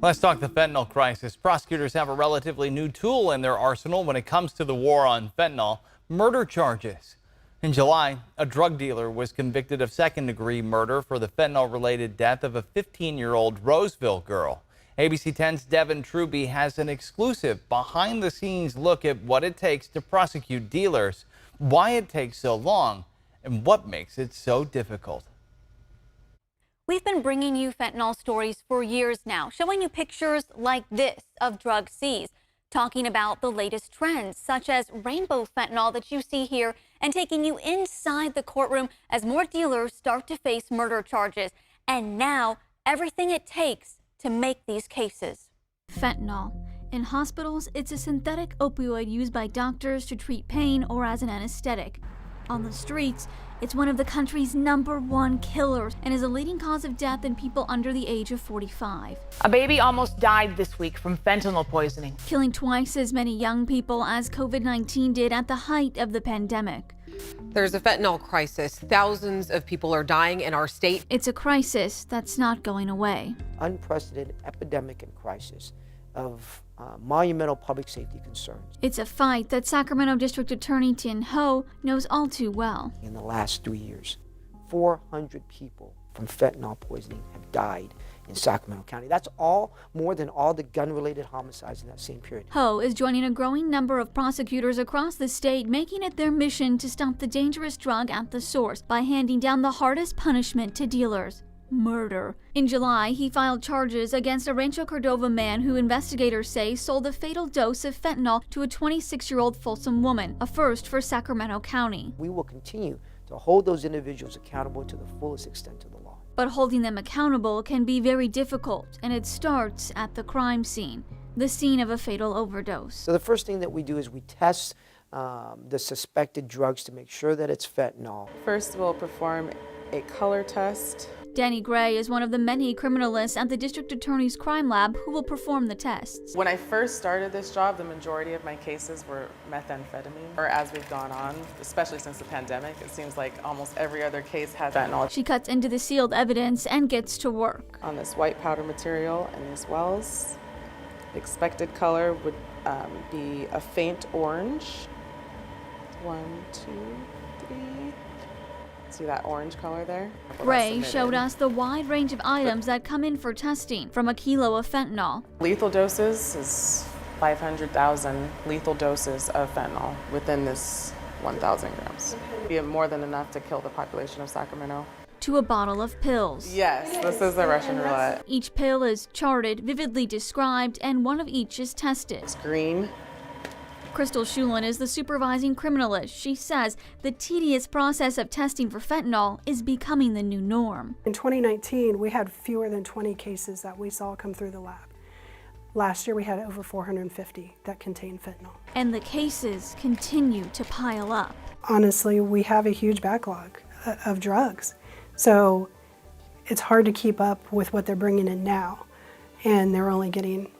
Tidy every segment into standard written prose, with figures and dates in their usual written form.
Let's talk the fentanyl crisis. Prosecutors have a relatively new tool in their arsenal when it comes to the war on fentanyl: murder charges. In July, a drug dealer was convicted of second-degree murder for the fentanyl-related death of a 15-year-old Roseville girl. ABC 10's Devin Truby has an exclusive behind-the-scenes look at what it takes to prosecute dealers, why it takes so long, and what makes it so difficult. We've been bringing you fentanyl stories for years now, showing you pictures like this of drug seized, talking about the latest trends, such as rainbow fentanyl that you see here, and taking you inside the courtroom as more dealers start to face murder charges. And now, everything it takes to make these cases. Fentanyl. In hospitals, it's a synthetic opioid used by doctors to treat pain or as an anesthetic. On the streets, it's one of the country's #1 killers and is a leading cause of death in people under the age of 45. A baby almost died this week from fentanyl poisoning, killing twice as many young people as COVID-19 did at the height of the pandemic. There's a fentanyl crisis. Thousands of people are dying in our state. It's a crisis that's not going away. Unprecedented epidemic and crisis of monumental public safety concerns. It's a fight that Sacramento District Attorney Tin Ho knows all too well. In the last 3 years, 400 people from fentanyl poisoning have died in Sacramento County. That's all more than all the gun-related homicides in that same period. Ho is joining a growing number of prosecutors across the state, making it their mission to stop the dangerous drug at the source by handing down the hardest punishment to dealers: murder. In July, he filed charges against a Rancho Cordova man who investigators say sold a fatal dose of fentanyl to a 26-year-old Folsom woman, a first for Sacramento County. We will continue to hold those individuals accountable to the fullest extent of the law. But holding them accountable can be very difficult, and it starts at the crime scene, the scene of a fatal overdose. So the first thing that we do is we test the suspected drugs to make sure that it's fentanyl. First, we'll perform a color test. Danny Gray is one of the many criminalists at the District Attorney's Crime Lab who will perform the tests. When I first started this job, the majority of my cases were methamphetamine. Or as we've gone on, especially since the pandemic, it seems like almost every other case had fentanyl. She cuts into the sealed evidence and gets to work. On this white powder material and these wells, the expected color would be a faint orange. 1, 2, 3. See that orange color there? Gray showed us the wide range of items that come in for testing, from a kilo of fentanyl. Lethal doses is 500,000 lethal doses of fentanyl within this 1,000 grams. Be more than enough to kill the population of Sacramento. To a bottle of pills. Yes, this is the Russian roulette. Each pill is charted, vividly described, and one of each is tested. It's green. Crystal Shulin is the supervising criminalist. She says the tedious process of testing for fentanyl is becoming the new norm. In 2019, we had fewer than 20 cases that we saw come through the lab. Last year, we had over 450 that contained fentanyl. And the cases continue to pile up. Honestly, we have a huge backlog of drugs. So it's hard to keep up with what they're bringing in now. And they're only getting,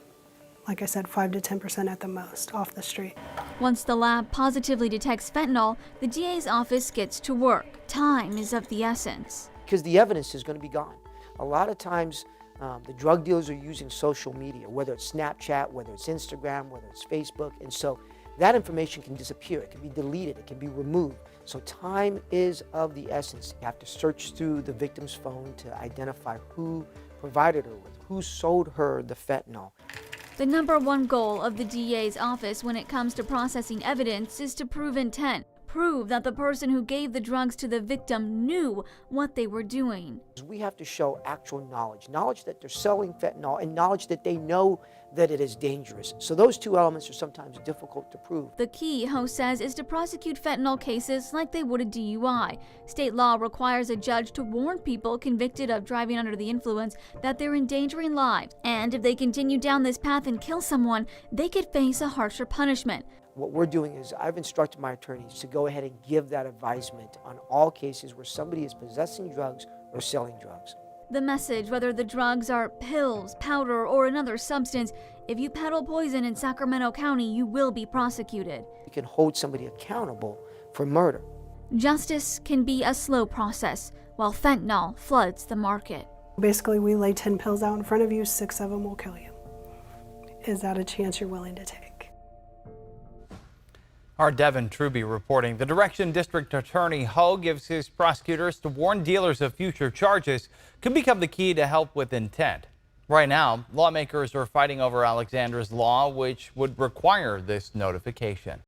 like I said, 5 to 10% at the most off the street. Once the lab positively detects fentanyl, the DA's office gets to work. Time is of the essence. Because the evidence is going to be gone. A lot of times, the drug dealers are using social media, whether it's Snapchat, whether it's Instagram, whether it's Facebook, and so that information can disappear. It can be deleted, it can be removed. So time is of the essence. You have to search through the victim's phone to identify who provided her with, who sold her the fentanyl. The #1 goal of the DA's office when it comes to processing evidence is to prove intent. Prove that the person who gave the drugs to the victim knew what they were doing. We have to show actual knowledge that they're selling fentanyl and knowledge that they know that it is dangerous. So those two elements are sometimes difficult to prove. The key, Ho says, is to prosecute fentanyl cases like they would a DUI. State law requires a judge to warn people convicted of driving under the influence that they're endangering lives. And if they continue down this path and kill someone, they could face a harsher punishment. What we're doing is I've instructed my attorneys to go ahead and give that advisement on all cases where somebody is possessing drugs or selling drugs. The message, whether the drugs are pills, powder, or another substance, if you peddle poison in Sacramento County, you will be prosecuted. You can hold somebody accountable for murder. Justice can be a slow process, while fentanyl floods the market. Basically, we lay 10 pills out in front of you, 6 of them will kill you. is that a chance you're willing to take? Our Devin Truby reporting. The Direction District Attorney Ho gives his prosecutors to warn dealers of future charges could become the key to help with intent. Right now, lawmakers are fighting over Alexander's law, which would require this notification.